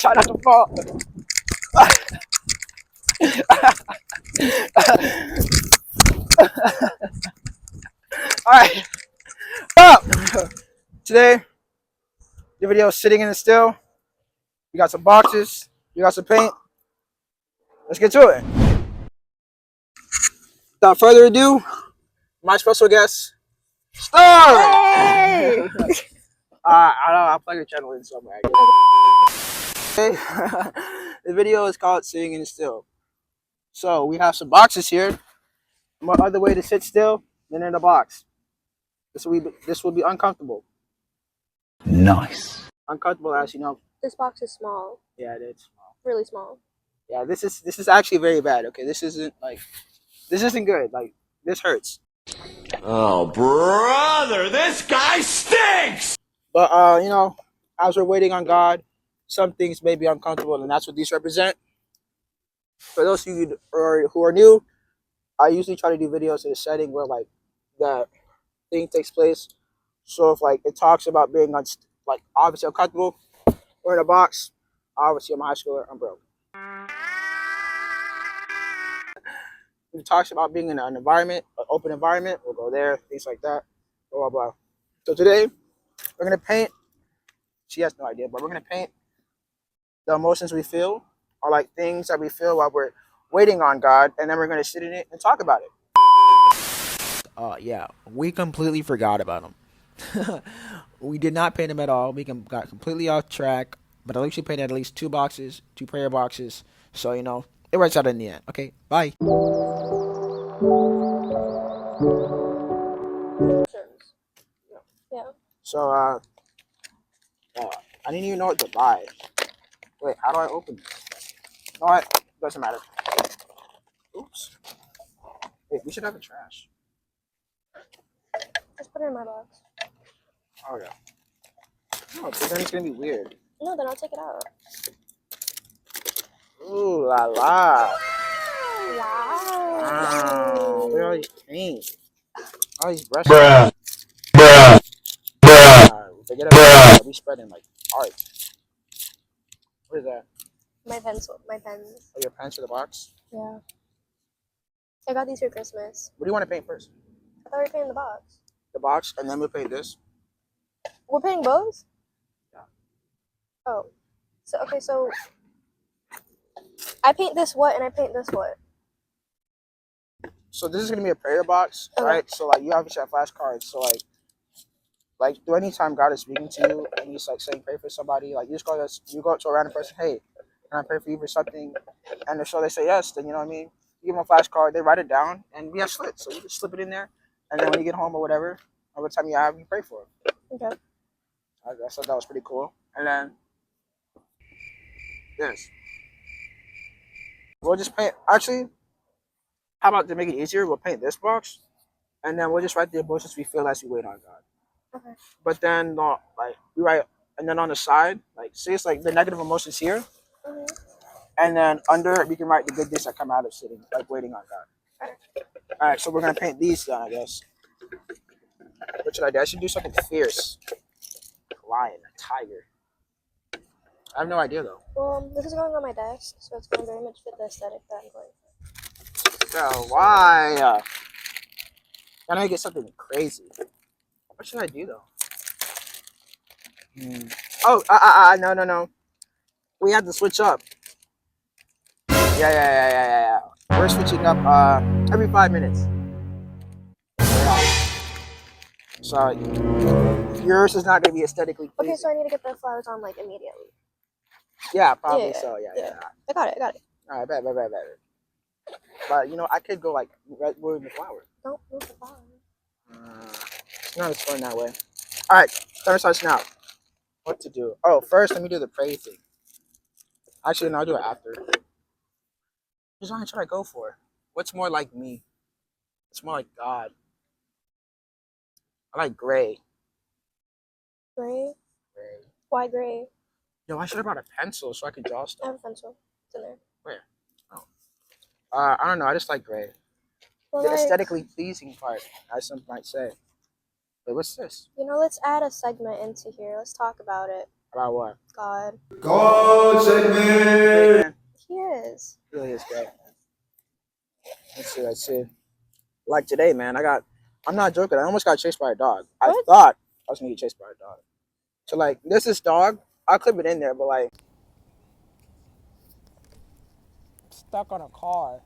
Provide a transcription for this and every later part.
Try not to fall. Alright, up! Today, the video is sitting in the still. We got some boxes, we got some paint. Let's get to it. Without further ado, my special guest, Star! Hey! I don't know, I'll plug your channel in somewhere. Okay. The video is called Sitting in the Still. So we have some boxes here. What other way to sit still than in a box? This will be uncomfortable. Nice. Uncomfortable, as you know. This box is small. Yeah, it is small. Really small. Yeah, this is actually very bad. Okay, this isn't good. Like, this hurts. Oh, brother, this guy stinks! But you know, as we're waiting on God, some things may be uncomfortable, and that's what these represent. For those of you who are new, I usually try to do videos in a setting where like that thing takes place. So if like it talks about being like obviously uncomfortable or in a box, obviously I'm a high schooler, I'm broke. If it talks about being in an environment, an open environment, we'll go there, things like that, blah, blah, blah. So today, we're going to paint, she has no idea, but we're going to paint the emotions we feel, or like things that we feel while we're waiting on God, and then we're going to sit in it and talk about it. Yeah, we completely forgot about him. We did not paint him at all. We got completely off track, but at least we painted at least 2 boxes, 2 prayer boxes, so you know, it works out in the end. Okay, bye. Yeah. So, I didn't even know what to buy. Wait, how do I open this? You know what? Doesn't matter. Oops. Wait, we should have a trash. Just put it in my box. Oh, yeah. No, but then it's going to be weird. No, then I'll take it out. Ooh, la la. Wow. Wow. Look at all these paint. All these brushes. Bruh. Bruh. Bruh. Forget about it. We spreading like art. What is that? My pencil. My pens. Oh, your pens for the box? Yeah. I got these for Christmas. What do you want to paint first? I thought we were painting the box. The box, and then we'll paint this? We're painting both? Yeah. Oh. So, okay, so I paint this what and I paint this what? So this is going to be a prayer box, Okay. right? So like you obviously have flashcards. So like do anytime God is speaking to you and he's like saying pray for somebody, like you go up to a random person, hey, can I pray for you for something? And so they say yes, then you know what I mean? You give them a flashcard, they write it down, and we have slits. So you just slip it in there, and then when you get home or whatever, over time you have, you pray for it. Okay. I thought that was pretty cool. And then this. We'll just paint, actually, how about to make it easier, we'll paint this box, and then we'll just write the emotions we feel as we wait on God. Okay. But then, like, we write, and then on the side, like, say it's like the negative emotions here, Mm-hmm. and then under it, we can write the good things that come out of sitting, like waiting on God. All right, so we're going to paint these then, I guess. What should I do? I should do something fierce. A lion, a tiger. I have no idea, though. Well, this is going on my desk, so it's going to very much fit the aesthetic that I'm going for. So, why? Gotta make it something crazy. What should I do, though? Oh, no. We have to switch up. Yeah. We're switching up every 5 minutes. So yours is not going to be aesthetically pleasing. Okay, so I need to get the flowers on like immediately. Yeah, probably Yeah, so. Yeah. I got it. All right, bet. But you know, I could go like moving the flower. Don't move the flowers. It's not as fun that way. All right, time starts now. What to do? Oh, first let me do the pray thing. Actually, no, I'll do it after. Which one should I go for? What's more like me? It's more like God. I like gray. Gray? Gray. Why gray? Yo, I should have brought a pencil so I could draw I stuff. have a pencil. It's in there. Where? Oh. I don't know. I just like gray. Well, The like, aesthetically pleasing part, as some might say. Wait, what's this? you know, let's add a segment into here. Let's talk about it. About what? God. God save me. Great, man. He is. It really is great. Let's see. Like today, man, I'm not joking. I almost got chased by a dog. I What? thought I was gonna get chased by a dog. So like, this dog. I'll clip it in there, but like, stuck on a car.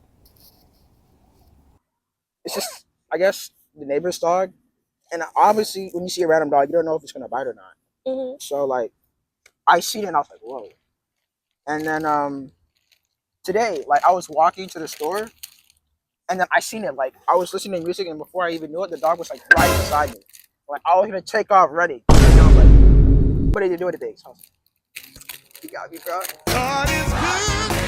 It's just, I guess, the neighbor's dog. And obviously, when you see a random dog, you don't know if it's gonna bite or not. Mhm. So like, I seen it and I was like, whoa. And then today, like, I was walking to the store, and then I seen it. Like, I was listening to music, and before I even knew it, the dog was like right beside me. Like, I was gonna take off ready. And I was like, what did you do today? So I was like, you got me, bro. God is good.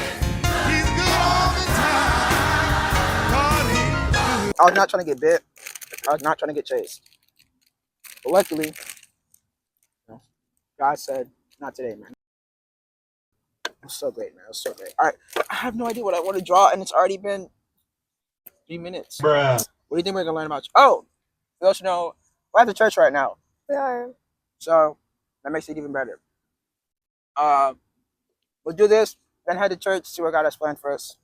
He's good all the time. God is I was not trying to get bit. I was not trying to get chased. But luckily, God said, not today, man. It was so great, man. It was so great. All right, I have no idea what I want to draw, and it's already been 3 minutes. Bruh. What do you think we're gonna learn about? Oh, we also know we're at the church right now, We are. so that makes it even better. We'll do this, then head to church, see what God has planned for us.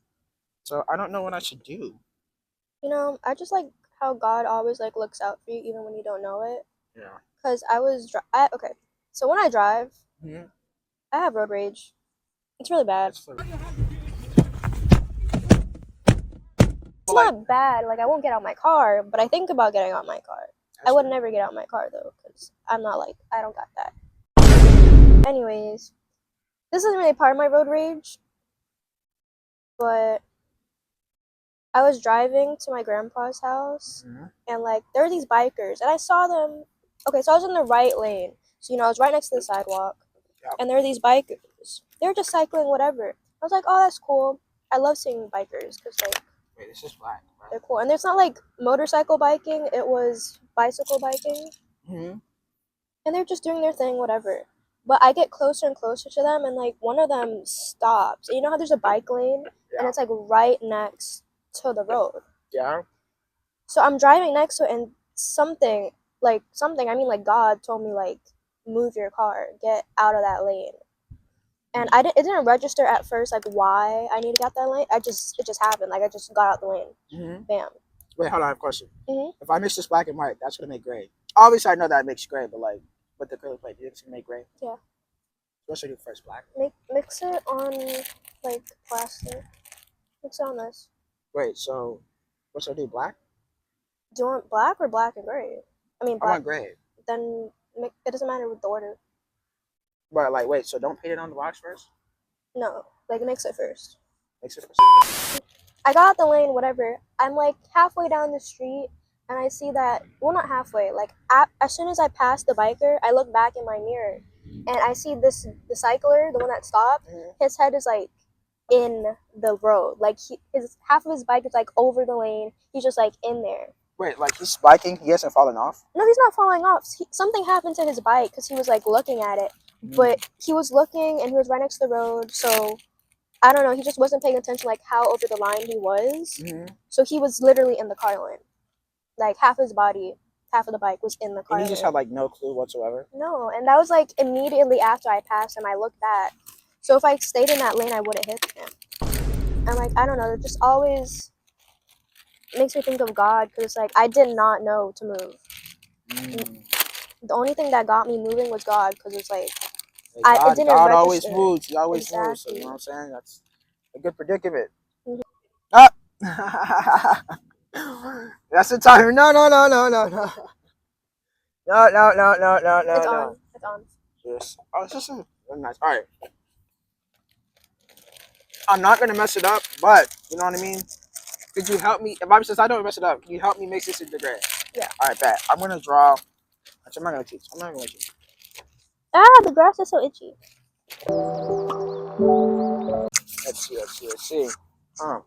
So I don't know what I should do. You know, I just like how God always like looks out for you even when you don't know it. Yeah. Cause okay. So when I drive, Mm-hmm. I have road rage. It's really bad. It's not bad. Like I won't get out my car, but I think about getting out my car. I would never get out my car though, cause I'm not like I don't got that. Anyways, this isn't really part of my road rage, but I was driving to my grandpa's house, Mhm. and like there were these bikers, and I saw them. Okay, so I was in the right lane, so you know I was right next to the sidewalk, Yeah. and there were these bikers. They were just cycling, whatever. I was like, oh, that's cool. I love seeing bikers because like Wait, this is black. Right? they're cool, and it's not like motorcycle biking; it was bicycle biking, Mm-hmm. and they're just doing their thing, whatever. But I get closer and closer to them, and like one of them stops. You know how there's a bike lane, and it's like right next to the road. Yeah. So I'm driving next to it, and I mean, like God told me, like, move your car, get out of that lane. And it didn't register at first, like, why I need to get out that lane. It just happened. Like, I just got out the lane. Mm-hmm. Bam. Wait, hold on. I have a question. Mhm. If I mix this black and white, that's gonna make gray. Obviously, I know that makes gray, but like, with the acrylic paint, it's gonna make gray. Yeah. What should I do first? Black. Mix it on, like, plastic. Mix it on this. Wait. So, what should I do? Black. Do you want black or black and gray? I mean, I black. want gray. Then it doesn't matter with the order. But like, wait. So don't paint it on the box first. No, like, mix it first. Mix it first. I got out the lane, whatever. I'm like halfway down the street, and I see that, well, not halfway, like as soon as I pass the biker, I look back in my mirror, and I see the cycler, the one that stopped, his head is like in the road. Like his half of his bike is like over the lane. He's just like in there. Wait, like he's spiking. He hasn't fallen off. No, he's not falling off. Something happened to his bike because he was like looking at it, but he was looking and he was right next to the road, so I don't know, he just wasn't paying attention like how over the line he was. Mm-hmm. So he was literally in the car lane. Like half his body, half of the bike was in the car And he lane. just had like no clue whatsoever. No, and that was like immediately after I passed him, I looked back. So if I stayed in that lane, I wouldn't hit him. And like, I don't know, it just always makes me think of God because like I did not know to move. The only thing that got me moving was God because it's like, God, it didn't God register. always moves. He always moves. So Exactly. you know what I'm saying? That's a good predicament. Mhm. Ah! That's the time. No, no, no, no, no, no. No, no, no, no, no, no, It's no. on. It's on. Yes. Oh, it's just very nice. All right. I'm not gonna mess it up, but you know what I mean. Could you help me? Since I don't mess it up, can you help me mix this into gray? Yeah. All right, bet. I'm gonna draw. Actually, I'm not gonna teach. I'm not gonna teach. Ah, the grass is so itchy. Let's see. All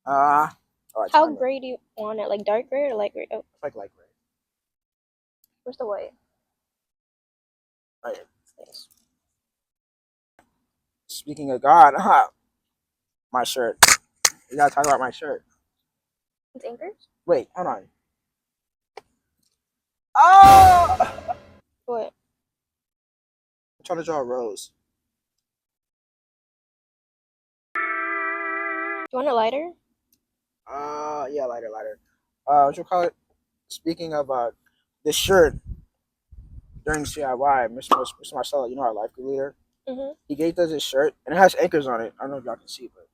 right. How gray do you want it? Like dark gray or light gray? Oh, Like gray. where's the white? Right. Yes. Speaking of God, my shirt. We gotta talk about my shirt. It's anchors? Wait, hold on. Oh! What? trying to draw a rose. You want a lighter? Yeah, lighter. What you call it? Speaking of this shirt during CIY, Mr. Marcelo, you know our life group leader, Mhm. he gave us this shirt and it has anchors on it. I don't know if y'all can see, but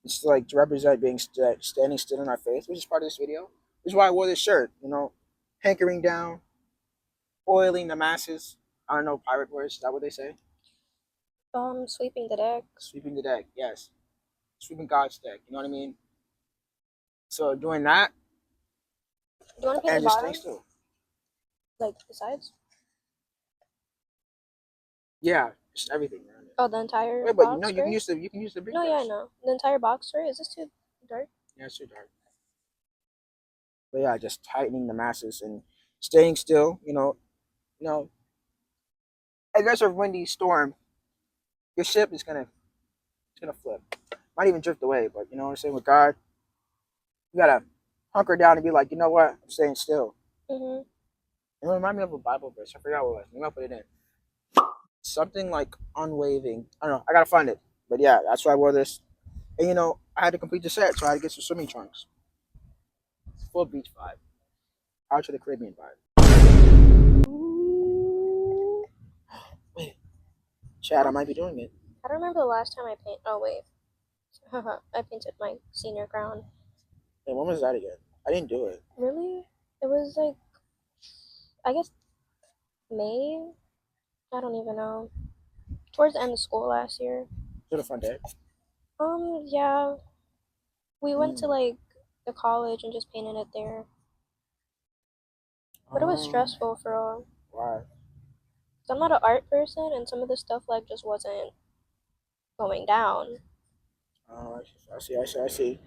it's like to represent being standing still in our faith, which is part of this video. Which is why I wore this shirt. You know, hankering down, oiling the masses. I don't know pirate words. Is that what they say? Sweeping the deck. Sweeping the deck. Yes, sweeping God's deck. You know what I mean? So doing that Do you want to paint and the just bottom? staying still. Like the sides? Yeah, just everything around it. Oh, the entire Wait, but box you know for you can it? use the big No, yeah, I brush. know. The entire box for it? Is this too dark? Yeah, it's too dark. But yeah, just tightening the masses and staying still. You know, if there's a windy storm, your ship is gonna flip. Might even drift away, but you know what I'm saying? With God, you gotta hunker down and be like, you know what? I'm staying still. Mhm. It remind me of a Bible verse. I forgot what it was. Maybe I'll put it in. Something like unwavering. I don't know. I gotta find it. But yeah, that's why I wore this. And you know, I had to complete the set, so I had to get some swimming trunks. Full beach vibe. Out to the Caribbean vibe. Wait, Chad, I might be doing it. I don't remember the last time I painted. Oh wait, I painted my senior crown. Hey, when was that again? I didn't do it. Really? It was like, I guess May. I don't even know. Towards the end of school last year. Was it a fun day? Yeah. We went to Mm. like the college and just painted it there. But it was stressful for all. Why? 'Cause I'm not an art person, and some of the stuff like just wasn't going down. Oh, I see.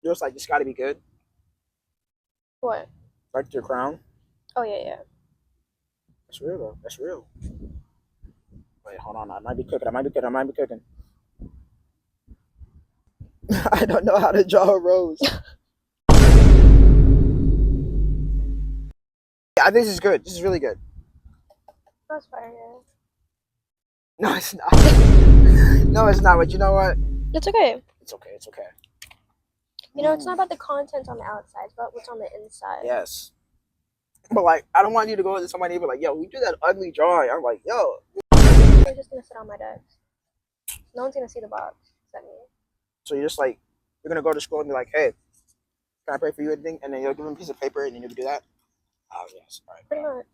It was like, this got to be good. What? Like your crown. Oh yeah. That's real though. That's real. Wait, hold on. I might be cooking. I don't know how to draw a rose. Yeah, I think this is good. This is really good. That's fine. Yeah. No, it's not. No, it's not. But you know what? It's okay. It's okay. It's okay. You know, it's not about the content on the outside, it's about what's on the inside. Yes. But like, I don't want you to go to somebody and be like, "Yo, we do that ugly drawing." I'm like, "Yo." They're just gonna sit on my desk. No one's gonna see the box except me. So you're just like, you're gonna go to school and be like, "Hey, can I pray for you?" Anything, and then you'll give them a piece of paper and then you'll do that. Oh yes. All right. Pretty much.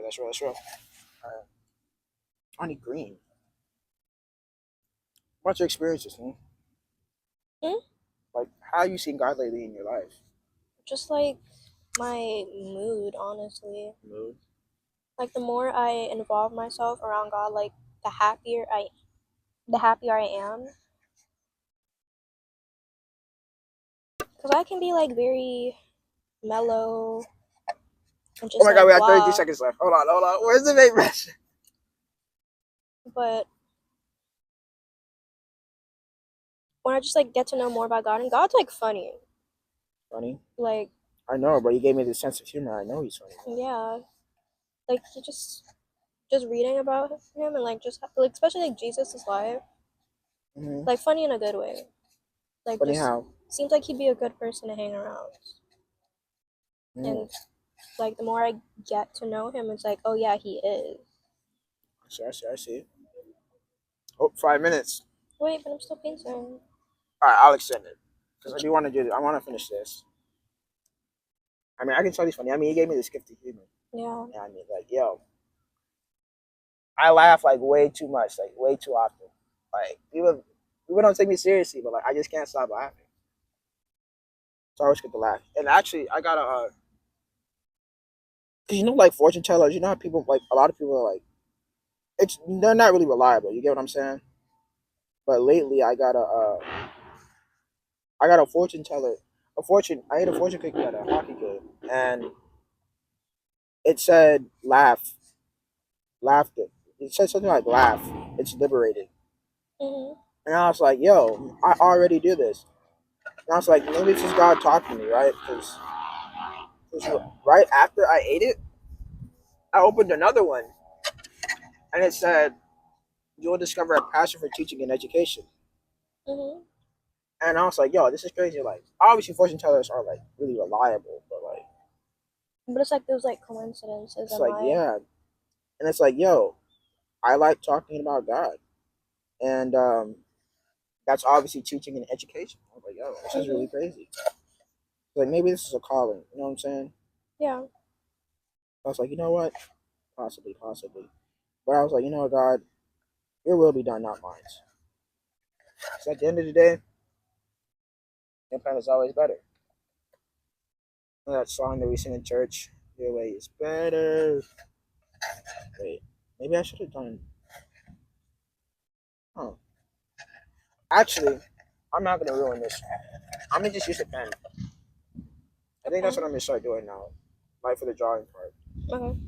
That's real. All right. I need green. What's your experiences? Like, how you seen God lately in your life? Just like my mood, honestly. Mood. Like the more I involve myself around God, like the happier I am. Because I can be like very mellow and just Oh my God, we have blah, 32 seconds left. Hold on. Where's the vape brush? but when I just like get to know more about God, and God's like funny. Funny. Like, I know, but you gave me this sense of humor. I know he's funny. yeah. Like he just reading about him and like just like especially like Jesus' life. Mm-hmm. Like funny in a good way. Like Funny just how? seems like he'd be a good person to hang around. And like the more I get to know him, it's like, oh yeah, he is. I see. Oh, 5 minutes. Wait, but I'm still painting. All right, I'll extend it because I do want to do this. I want to finish this. I mean, I can tell he's funny. I mean, he gave me this gift of humor. Yeah. Yeah, I mean, like, yo, I laugh like way too much, like way too often. Like people don't take me seriously, but like I just can't stop laughing. So I always get to laugh. And actually, I got a, you know, like fortune tellers. You know how people like a lot of people are like, they're not really reliable. You get what I'm saying? But lately, I got a fortune teller. I ate a fortune cookie at a hockey game, and it said laughter. It said something like laugh. It's liberating. Mhm. And I was like, yo, I already do this. And I was like, maybe it's just God talking to me, right? Because right after I ate it, I opened another one. and it said you'll discover a passion for teaching and education. Mhm. And I was like, yo, this is crazy. Like, obviously, fortune tellers are like really reliable, but like, But it's like those like coincidences it's in like, life. yeah, and it's like, yo, I like talking about God, and that's obviously teaching and education. I was like, yo, this is really Mhm. crazy. Like, maybe this is a calling. You know what I'm saying? Yeah. I was like, you know what? Possibly, possibly. But I was like, you know what, God, your will be done, not mine. So at the end of the day, your plan is always better. And that song that we sing in church, your way is better. Wait, maybe I should have done. Oh, actually, I'm not gonna ruin this. I'm gonna just use a pen. I think that's what I'm gonna start doing now, like for the drawing part. Okay.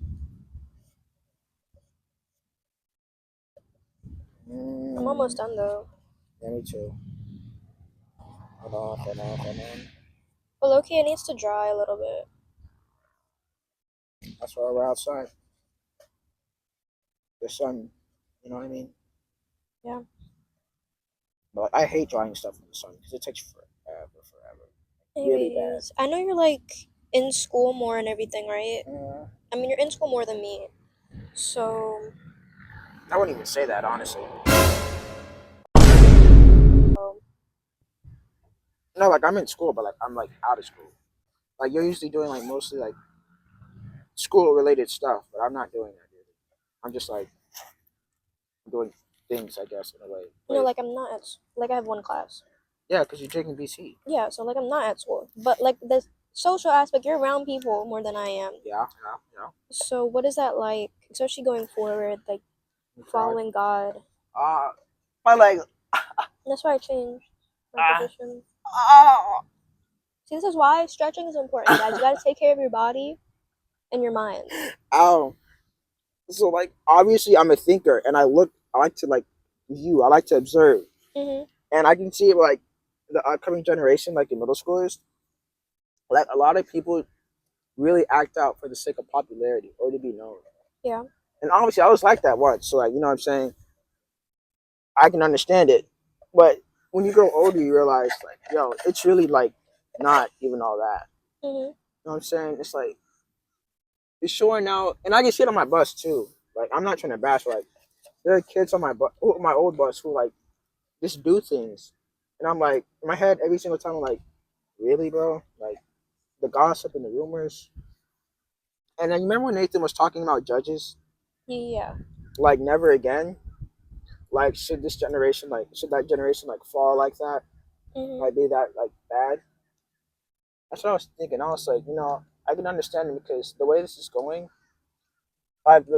I'm almost done though. Yeah, me too. Hold on, hold on, hold on. But low-key, it needs to dry a little bit. That's why we're outside. The sun, you know what I mean? Yeah. But I hate drawing stuff in the sun because it takes forever, forever. Really bad. Anyways, I know you're like in school more and everything, right? Uh, I mean, you're in school more than me. So, I wouldn't even say that honestly. um, No, like I'm in school, but like I'm like out of school. Like you're usually doing like mostly like school related stuff, but I'm not doing that. Really. I'm just like doing things, I guess, in a way. no, Like, like I'm not at, like I have one class. yeah, because you're taking BC. Yeah, so like I'm not at school. But like the social aspect, you're around people more than I am. Yeah, yeah, yeah. So what is that like, especially going forward, like You cried. following God? My leg. That's why I changed my Ah, position. ah, See, this is why stretching is important, guys. You gotta take care of your body and your mind. ow. So like obviously I'm a thinker, and I like to like view. I like to observe, Mhm. and I can see like the upcoming generation, like the middle schoolers, like a lot of people really act out for the sake of popularity or to be known. Yeah. And obviously, I was like that once, so like you know what I'm saying. I can understand it, but when you grow older, you realize like, yo, it's really like not even all that. Mhm. You know what I'm saying? It's like it's showing out, and I can see it on my bus too. Like I'm not trying to bash, like there are kids on my old bus who like just do things, and I'm like in my head every single time I'm like, really, bro? Like the gossip and the rumors. And then you remember when Nathan was talking about judges, Yeah. like never again. Like should that generation like fall like that? Mhm. Like be that like bad? That's what I was thinking. I was like, you know, I can understand it because the way this is going,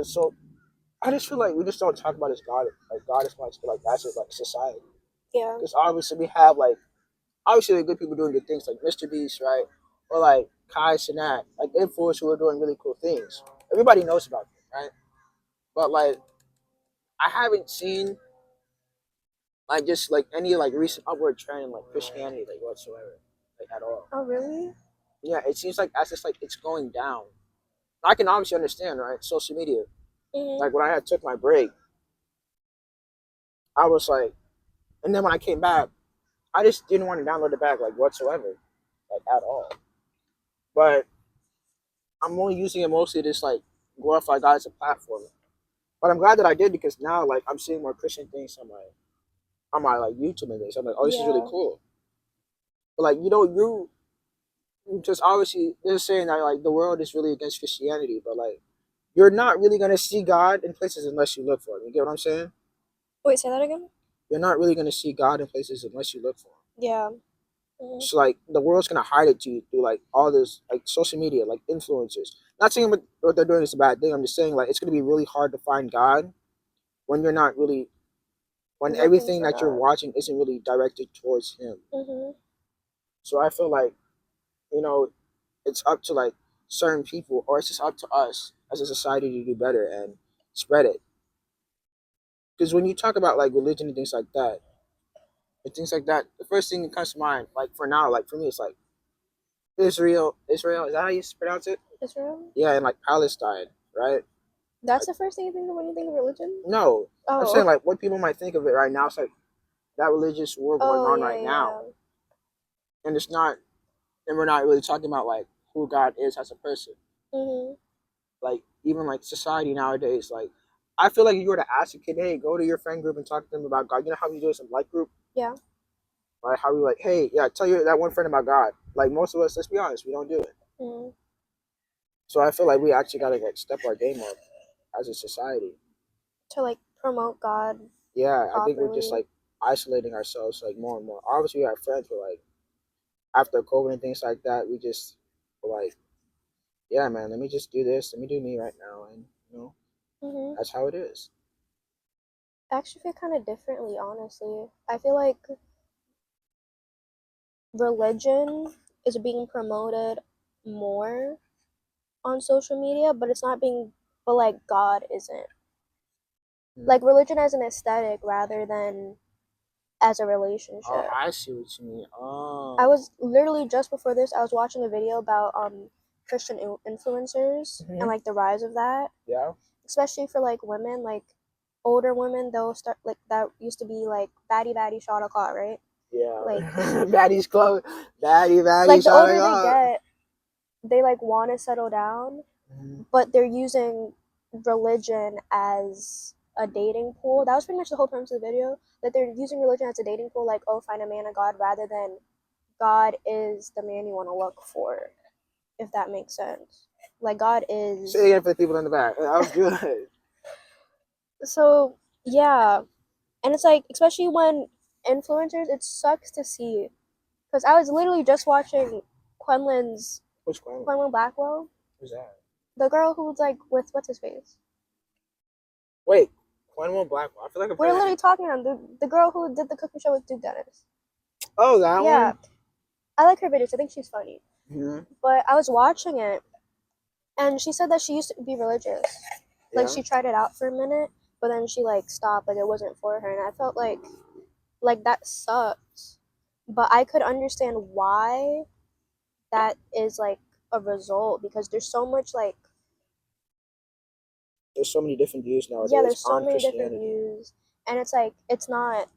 so I just feel like we just don't talk about his God, like God as much, but like that's just like society. Yeah. Because obviously we have like obviously there are good people doing good things like Mr. Beast, right? Or like Kai Sinat, like influencers who are doing really cool things. Everybody knows about them, right? But like I haven't seen like just like any like recent upward trend in like Christianity like whatsoever, like at all. Oh, really? Yeah, it seems like that's just like it's going down. I can obviously understand, right? Social media. Mhm. Like when I had took my break, I was like, and then when I came back, I just didn't want to download it back like whatsoever, like at all. But I'm only using it mostly to just like glorify God as a platform. But I'm glad that I did because now like I'm seeing more Christian things on my like YouTube and things. I'm like, oh, this is really Yeah. cool. But like you just obviously they're saying that like the world is really against Christianity, but like you're not really gonna see God in places unless you look for him. You get what I'm saying? Wait, say that again? You're not really gonna see God in places unless you look for him. Yeah. Mhm. So like the world's gonna hide it to you through like all this like social media, like influencers. Not saying what they're doing is a bad thing. I'm just saying like it's gonna be really hard to find God when you're not really when Looking everything for that you're God. watching isn't really directed towards him. Mhm. So I feel like, you know, it's up to like certain people or it's just up to us as a society to do better and spread it. Because when you talk about like religion and things like that, the first thing that comes to mind, like for now, like for me, it's like Israel. Is that how you pronounce it? Israel? Yeah, and like Palestine, right? That's the first thing you think of when you think of religion? No, I'm Oh. saying like what people might think of it right now. It's like that religious war going Oh on yeah, right yeah. now, and it's not, and we're not really talking about like who God is as a person. Mhm. Like even like society nowadays, like I feel like if you were to ask a kid, hey, go to your friend group and talk to them about God. You know how we do this in like group, Yeah. right? How we like, hey, yeah, tell you that one friend about God. Like most of us, let's be honest, we don't do it. Mhm. So I feel like we actually gotta like step our game up as a society. To like promote God Yeah, I think we're just properly. like isolating ourselves like more and more. Obviously, we have friends, but like after COVID and things like that, we just were like, yeah, man, let me just do this. Let me do me right now, and Mhm. that's how it is. I actually feel kind of differently, honestly. I feel like religion is being promoted more on social media, but it's not being, but like God isn't. Mm. Like religion as an aesthetic rather than as a Oh, relationship. I see what you mean. I Oh, was literally just before this, I was watching a video about Christian influencers and hmm, like the rise of that, yeah, especially for like women, like older women. They'll start like that used to be like baddie baddie shot o'clock, right? yeah. Like Daddy's close. Daddy, like the shouting older they out. get, they like want to settle down, Mhm. but they're using religion as a dating pool. That was pretty much the whole premise of the video. That they're using religion as a dating pool, like, oh, find a man of God, rather than God is the man you want to look for, if that makes sense. Like God Say it is. again for the people in the back. That was good. So yeah, and it's like especially when influencers, it sucks to see because I was literally just watching Quenlin's Which one? Quenlin Blackwell, Who's that? the girl who's like with what's his face. Wait, Quentin Blackwell. I feel like I've We're heard literally that. talking on the girl who did the cooking show with Duke Dennis. Oh, that Yeah, one. I like her videos. I think she's funny. Hmm. But I was watching it, and she said that she used to be religious. Like Yeah. she tried it out for a minute, but then she like stopped. Like it wasn't for her, and I felt like that sucked. But I could understand why that is like a result because there's so much like There's so many different views yeah, nowadays there's so on many different Christianity. views, and it's like it's not.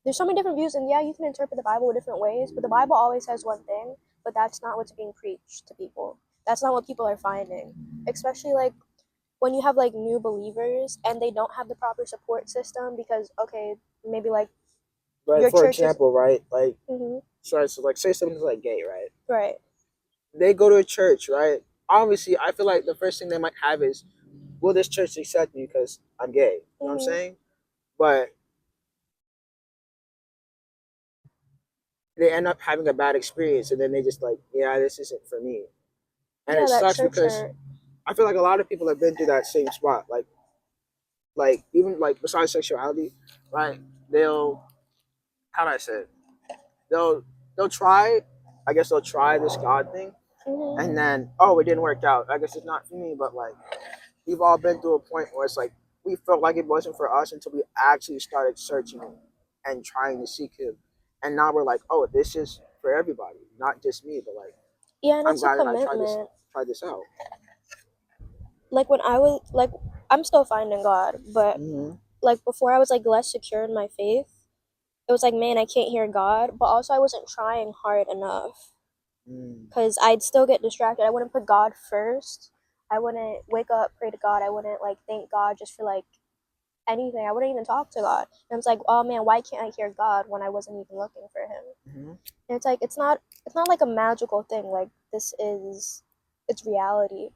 There's so many different views, and yeah, you can interpret the Bible different ways, but the Bible always says one thing, but that's not what's being preached to people. That's not what people are finding, especially like when you have like new believers and they don't have the proper support system because okay, maybe like Right. your For church is. example, right, like, Hmm. sorry, so like, say something's like gay, right? Right. They go to a church, right? Obviously, I feel like the first thing they might have is, will this church accept me because I'm gay? You know what I'm Hmm. saying? But they end up having a bad experience, and then they just like, yeah, this isn't for me, and Yeah, it that sucks church because hurt. I feel like a lot of people have been through that same spot, like even like besides sexuality, right? They'll, how do I say it? They'll they'll try, I guess they'll try this God thing, and Hmm. then oh, it didn't work out. I guess it's not for me, but like we've all been through a point where it's like we felt like it wasn't for us until we actually started searching and trying to seek Him, and now we're like, oh, this is for everybody, not just me, but like Yeah, and I'm it's a glad that I tried this commitment. out. Like when I was like, I'm still finding God, but Mm-hmm. like before I was like less secure in my faith. It was like, man, I can't hear God, but also I wasn't trying hard enough Mm. because I'd still get distracted. I wouldn't put God first. I wouldn't wake up, pray to God. I wouldn't like thank God just for like anything. I wouldn't even talk to God. And it's like, oh man, why can't I hear God when I wasn't even looking for Him? Mm-hmm. And it's like it's not like a magical thing. Like this is it's reality.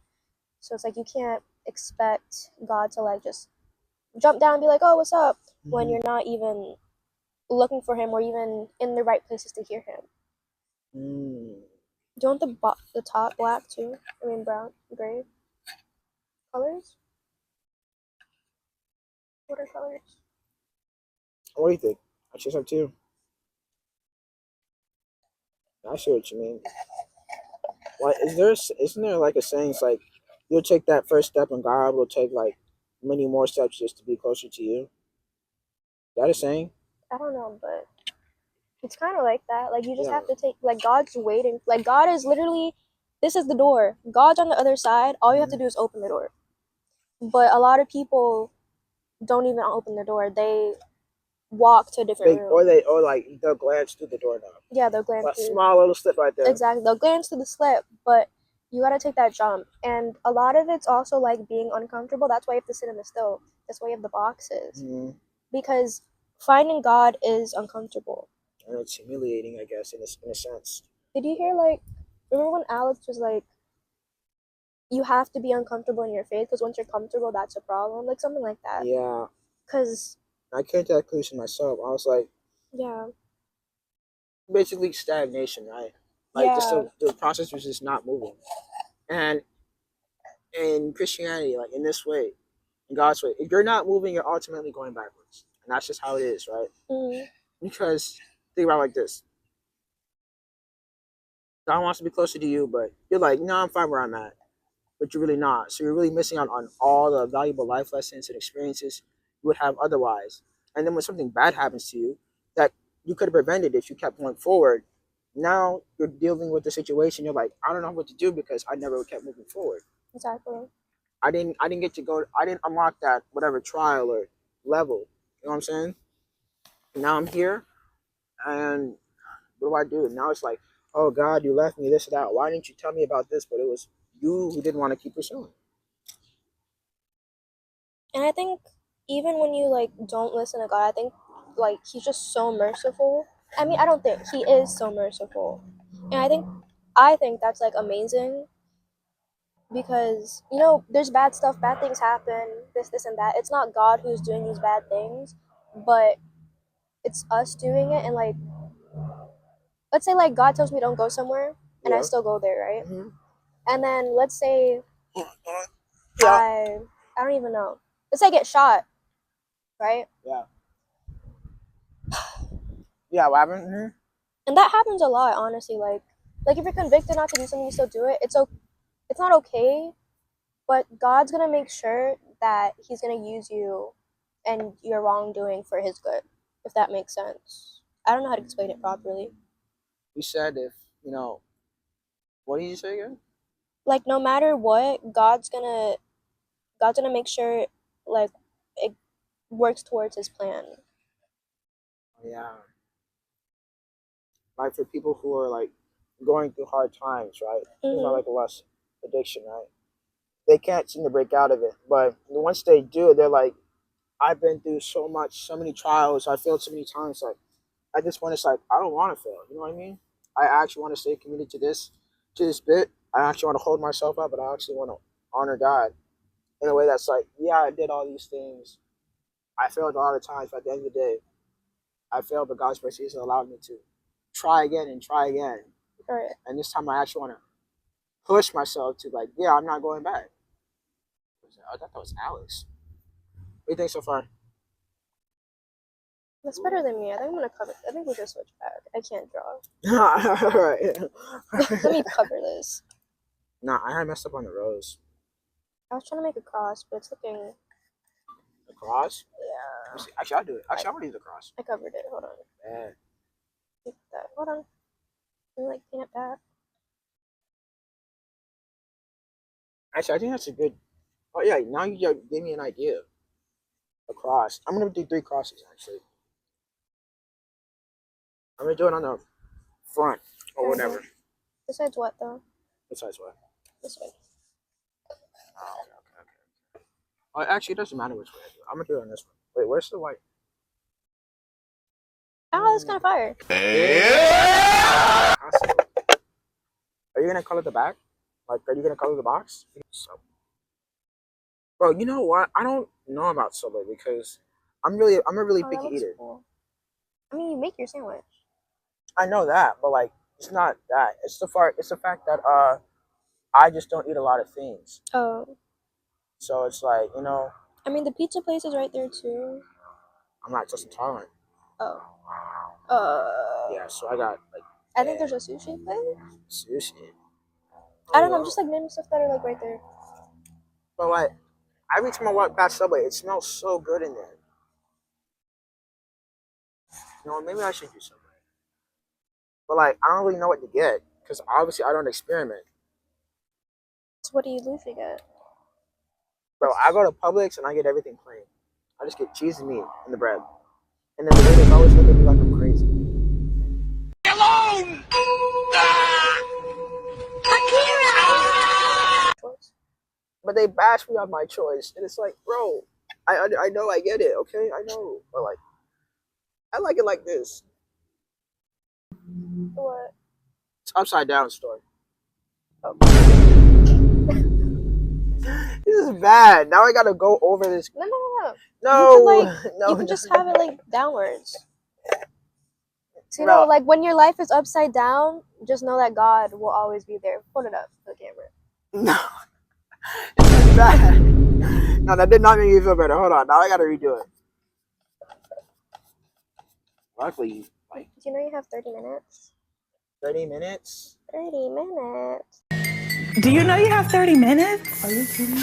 So it's like you can't expect God to like just jump down and be like, oh, what's up? When Mm-hmm. you're not even looking for Him or even in the right places to hear Him. Mm. Do you want the top black too? I mean brown, gray colors. What are colors? What do you think? I choose up to you. I see what you mean. Like, isn't there like a saying? It's like you'll take that first step, and God will take like many more steps just to be closer to you. Is that a saying? I don't know, but it's kind of like that. Like you just Yeah. have to take. Like God's waiting. Like God is literally. This is the door. God's on the other side. All you have to Mhm. do is open the door. but a lot of people don't even open the door. They walk to a different room. Or like they'll glance through the doorknob. Yeah, they'll glance A through. small little slip right there. Exactly. They'll glance through the slip, but you gotta take that jump. And a lot of it's also like being uncomfortable. That's why you have to sit in the stove. That's why you have the boxes. Mm-hmm. Because finding God is uncomfortable. And it's humiliating, I guess, in a sense. Did you hear, like, remember when Alex was like, you have to be uncomfortable in your faith because once you're comfortable, that's a problem? Like, something like that. Yeah. Because, I came to that conclusion myself. I was like, yeah. basically stagnation, right? Like, just Yeah. the process was just not moving. And in Christianity, like in this way, in God's way, if you're not moving, you're ultimately going backwards. And that's just how it is, right? Mm-hmm. Because think about it like this. God wants to be closer to you, but you're like, no, I'm fine where I'm at. But you're really not. So you're really missing out on all the valuable life lessons and experiences you would have otherwise. And then when something bad happens to you that you could have prevented if you kept going forward, now you're dealing with the situation. You're like, I don't know what to do because I never kept moving forward. Exactly. I didn't get to go. I didn't unlock that whatever trial or level. You know what I'm saying? Now I'm here, and what do I do? Now it's like, oh God, you left me this or that. Why didn't you tell me about this? But it was you who didn't want to keep pursuing. And I think even when you, like, don't listen to God, I think, like, He's just so merciful. I mean, I don't think He is so merciful. And I think that's, like, amazing because, you know, there's bad stuff, bad things happen, this, and that. It's not God who's doing these bad things, but it's us doing it. And, like, let's say, like, God tells me don't go somewhere and I Yeah. still go there, right? Mm-hmm. And then let's say Yeah. I don't even know. Let's say I get shot, right? Yeah. Yeah. What happened? Mm-hmm. And that happens a lot, honestly. Like if you're convicted not to do something, you still do it. It's not okay, but God's gonna make sure that He's gonna use you and your wrongdoing for His good, if that makes sense. I don't know how to explain it properly. You said if you know. What did you say again? Like no matter what, God's gonna make sure like it works towards His plan. Yeah. Like for people who are like going through hard times, right? Think about Mm-hmm. like a lust addiction, right? They can't seem to break out of it, but once they do, they're like, I've been through so much, so many trials. I failed so many times. Like at this point, it's like I don't want to fail. You know what I mean? I actually want to stay committed to this bit. I actually want to hold myself up, but I actually want to honor God in a way that's like, yeah, I did all these things. I failed a lot of times, but at the end of the day, I failed, but God's mercy has allowed me to try again and try again. Right. And this time, I actually want to push myself to like, yeah, I'm not going back. I thought that was Alex. What do you think so far? That's better than me. I think I'm gonna cover. I think we should switch back. I can't draw. All right. Let me cover this. Nah, I had messed up on the rose. I was trying to make a cross, but it's looking. The cross? Yeah. Let me see. Actually, I'll do it. Actually, I want to use the cross. I covered it. Hold on. Man. That. Hold on. Let me like paint it back. Actually, I think that's a good. Oh, yeah, now you just gave me an idea. A cross. I'm going to do 3 crosses, actually. I'm going to do it on the front or whatever. This side's what though? Besides what? This way. Oh, okay. Oh, actually, it doesn't matter which way I do it. I'm going to do it on this one. Wait, where's the white? Oh, that's kind of fire. Are you gonna color the back? Like, are you gonna color the box? So, bro, you know what? I don't know about Subway because I'm a really Oh, that picky looks eater. cool. I mean, you make your sandwich. I know that, but like, it's not that. It's the fact that I just don't eat a lot of things. Oh. So it's like, you know, I mean, the pizza place is right there too. I'm not just intolerant. Oh. Yeah, so I got like I think there's a sushi place. sushi. I don't know. I'm just like naming stuff that are like right there. But like, every time I walk past Subway, it smells so good in there. You know, maybe I should do Subway. But like, I don't really know what to get because obviously I don't experiment. So what do you usually get? Bro, I go to Publix and I get everything plain. I just get cheese and meat and the bread. And then the waiters always look at me like I'm crazy. Choice. But they bash me on my choice. And it's like, bro, I know I get it, okay? I know. But like, I like it like this. What? It's upside down story. Oh. This is bad. Now I gotta go over this. No, no, no, no. No, no, You could no, just no. have it like downwards. So, you Bro. know, like when your life is upside down, just know that God will always be there. Put it up for the camera. No. This is bad. No, that did not make me feel better. Hold on. Now I gotta redo it. Luckily, like Do you know you have 30 minutes? 30 minutes. 30 minutes. Do you know you have 30 minutes? Are you kidding me?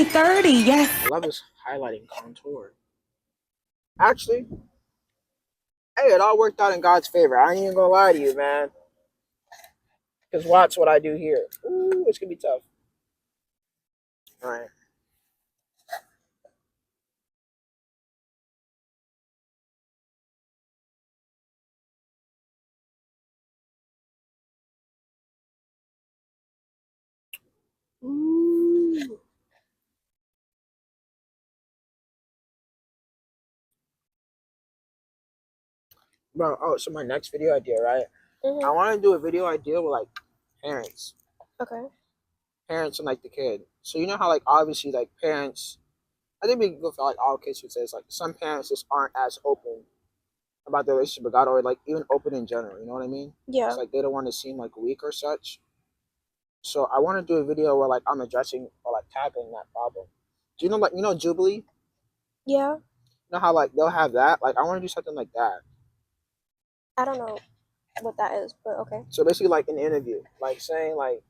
30, yes. I love this highlighting contour. Actually, hey, it all worked out in God's favor. I ain't even gonna lie to you, man. Because watch what I do here. Ooh, it's gonna be tough. Alright. Ooh. Bro, oh, so my next video idea, right? I want to do a video idea with like parents. Okay. Parents and like the kid. So you know how like obviously like parents, I think we can go for like all kids who says like some parents just aren't as open about their relationship with God or like even open in general. You know what I mean? Yeah. It's like they don't want to seem like weak or such. So I want to do a video where like I'm addressing or like tackling that problem. Do you know like Jubilee? Yeah. You know how like they'll have that? Like I want to do something like that. I don't know what that is, but okay. So basically like an interview, like saying like,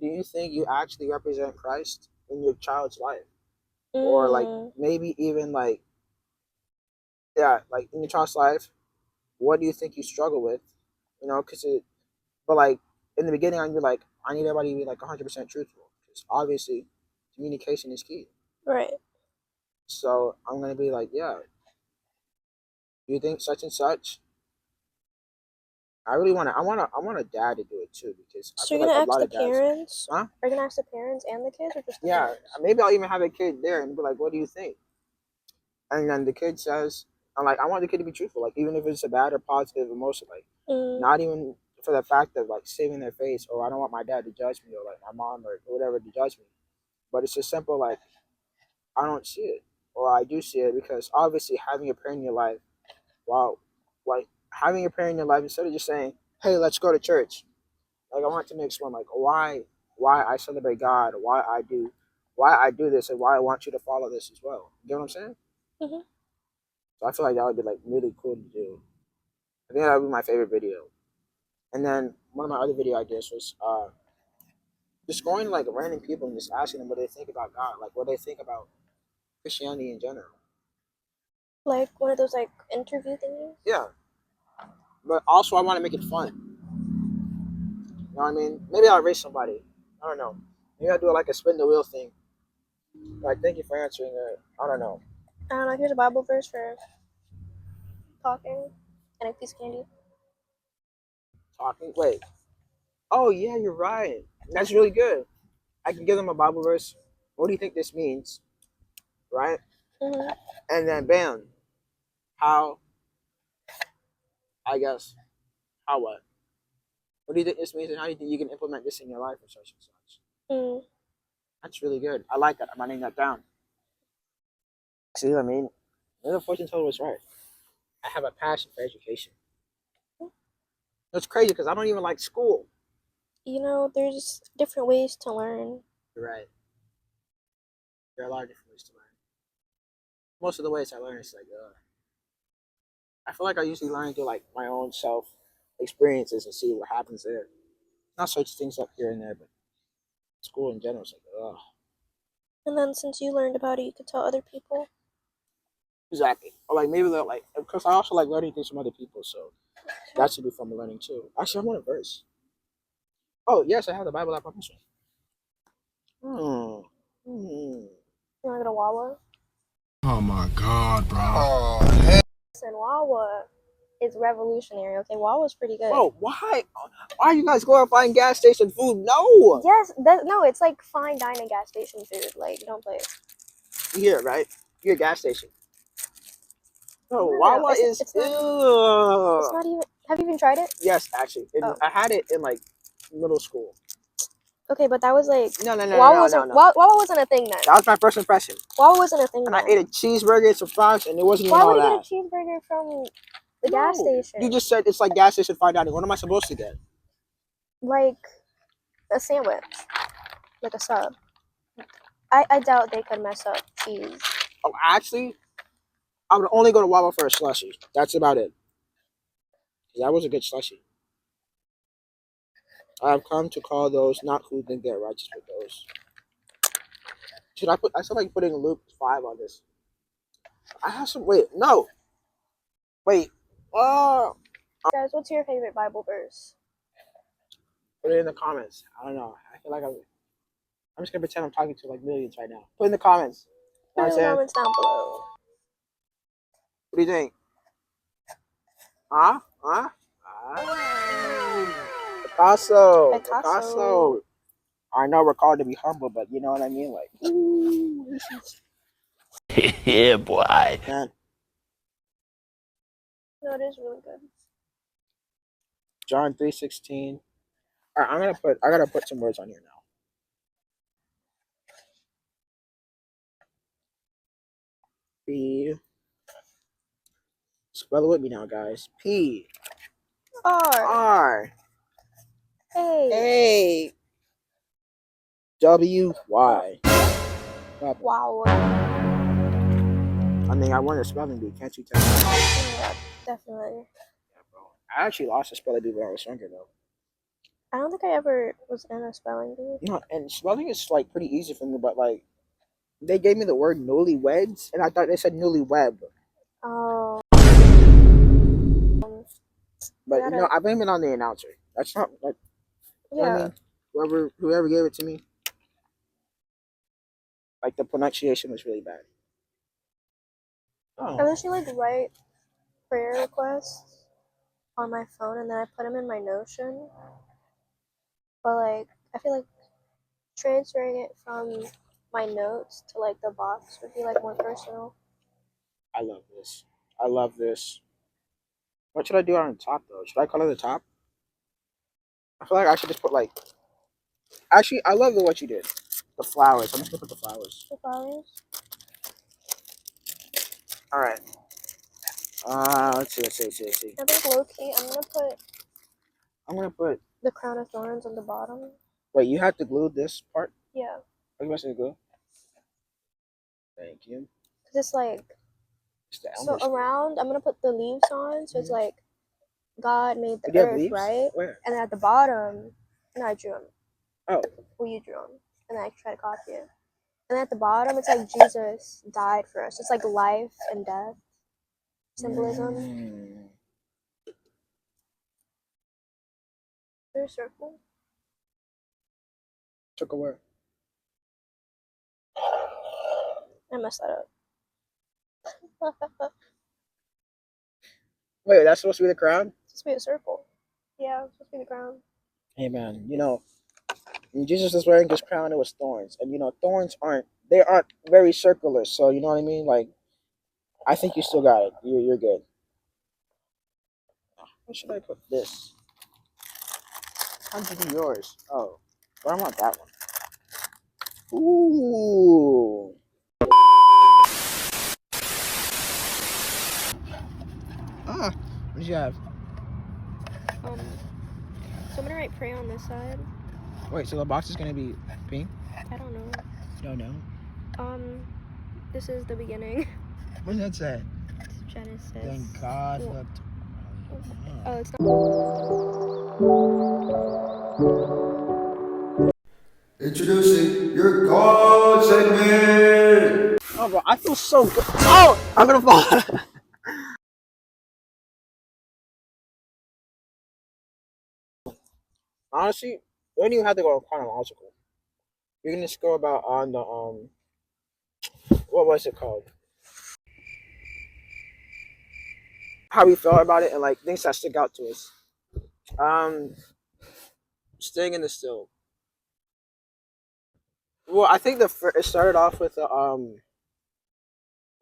do you think you actually represent Christ in your child's life? Or like maybe even like, yeah, like in your child's life, what do you think you struggle with? You know, but like in the beginning, I'd be like, I need everybody to be like 100% truthful because obviously communication is key. Right. So I'm gonna be like, yeah, do you think such and such? I want a dad to do it too because I So feel you're like gonna a lot ask of the dads. parents? Huh? Are you gonna ask the parents and the kids, or just the Yeah, parents? maybe I'll even have a kid there and be like, what do you think? And then the kid says, I'm like, I want the kid to be truthful, like even if it's a bad or positive emotion, like not even for the fact of like saving their face, or I don't want my dad to judge me, or like my mom or whatever to judge me. But it's just simple, like I don't see it, or I do see it because obviously having a parent in your life, wow, like having a parent in your life instead of just saying, hey, let's go to church. Like I want to explain like why I celebrate God, why I do this, and why I want you to follow this as well. You get what I'm saying? Mm-hmm. So I feel like that would be like really cool to do. I think that would be my favorite video. And then one of my other video ideas was just going to like random people and just asking them what they think about God, like what they think about Christianity in general. Like one of those like interview thingies? Yeah. But also I want to make it fun. You know what I mean? Maybe I'll race somebody. I don't know. Maybe I'll do like a spin the wheel thing. Like thank you for answering it. I don't know. I don't know. Here's a Bible verse for talking and a piece of candy. Talking. Wait. Oh yeah, you're right. That's really good. I can give them a Bible verse. What do you think this means? Right? Mm-hmm. And then bam. How? I guess. How what? What do you think this means, and how do you think you can implement this in your life, or such and such? That's really good. I like that. I'm writing that down. See what I mean? The fortune teller was right. I have a passion for education. It's crazy because I don't even like school. You know, there's different ways to learn. You're right. There are a lot of different ways to learn. Most of the ways I learn is like, I feel like I usually learn through like my own self experiences and see what happens there. Not search things up here and there, but school in general is like, ugh. And then since you learned about it, you could tell other people. Exactly. Or like maybe they're like, because I also like learning things from other people, so that should be fun to learning too. Actually, I want a verse. Oh yes, I have the Bible app on this one. Wawa? Oh my God, bro. Listen, Wawa is revolutionary. Okay, Wawa's pretty good. Bro, why are you guys glorifying gas station food? No. Yes, no, it's like fine dining gas station food. Like, don't play it. You hear it, right? You're a gas station. No, No, Wawa it's is not, ew. it's not even. Have you even tried it? Yes, actually. Oh. I had it in like middle school. Okay, but that was like No. Wawa wasn't a thing then. That was my first impression. Wawa wasn't a thing And then. I ate a cheeseburger and some fries, and it wasn't even Why all would you that. get a cheeseburger from the gas station? You just said it's like gas station fine dining. What am I supposed to get? Like a sandwich, like a sub. I doubt they could mess up cheese. Oh, actually, I would only go to Wawa for a slushie. That's about it. That was a good slushie. I have come to call those not who think they're righteous, but those. Should I put? I feel like putting Luke 5 on this. I have some. Wait, no. Wait. Guys, what's your favorite Bible verse? Put it in the comments. I don't know. I feel like I'm just gonna pretend I'm talking to like millions right now. Put in the comments. You know Put what in I'm the saying? comments down below. What do you think? Huh? Picasso. Picasso. I know we're called to be humble, but you know what I mean? Like, ooh, this is Yeah, boy. man. No, it is really good. John 3:16. All right, I gotta put some words on here now. P. Spell it with me now, guys. P R R A A W Y. Wow. I mean, I won a spelling bee. Can't you tell? Yeah, definitely. Yeah, bro. I actually lost a spelling bee when I was younger, though. I don't think I ever was in a spelling bee. You know, and spelling is like pretty easy for me, but like they gave me the word newlyweds, and I thought they said newlywed. Oh. But Gotta- you know, I blame it on the announcer. That's not like you know what I Yeah. mean. Whoever gave it to me, like the pronunciation was really bad. I Oh, literally like write prayer requests on my phone and then I put them in my Notion. But like, I feel like transferring it from my notes to like the box would be like more personal. I love this. I love this. What should I do on the top though? Should I color the top? I feel like I should just put like. Actually, I love what you did. The flowers. I'm just gonna put the flowers. The flowers. All right. Let's see. I think low key, I'm gonna put. the crown of thorns on the bottom. Wait, you have to glue this part. Yeah, Are you supposed to glue? Thank you. cause it's like It's the so Elmer's glue. around. I'm gonna put the leaves on, so it's Mhm. like God made Do the you have earth, leaves? right? Where? And then at the bottom, no, I drew them. Oh. Well, you drew them, and then I tried to copy it. And then at the bottom, it's like Jesus died for us. It's like life and death symbolism. Mm. There's a circle. Took a word. I messed that up. Wait, that's supposed to be the crown? It's supposed to be a circle. Yeah, it's supposed to be the crown. Hey man, you know, when Jesus was wearing this crown, it was thorns, and you know, thorns aren't very circular. So you know what I mean? Like, I think you still got it. You're good. Where should I put this? I'm thinking yours. Oh, but I want that one. Ooh. What did you have? So I'm gonna write pray on this side. Wait, so the box is gonna be pink? I don't know. No. This is the beginning. What does that say? Genesis. Thank God Well, looked. Oh, it's not. Introducing your God segment. Oh, bro, I feel so good. Oh, I'm gonna fall. Honestly, we don't even have to go chronological. We can just go about on the what was it called? How we felt about it and like things that stick out to us. Um, staying in the still. Well, I think it started off with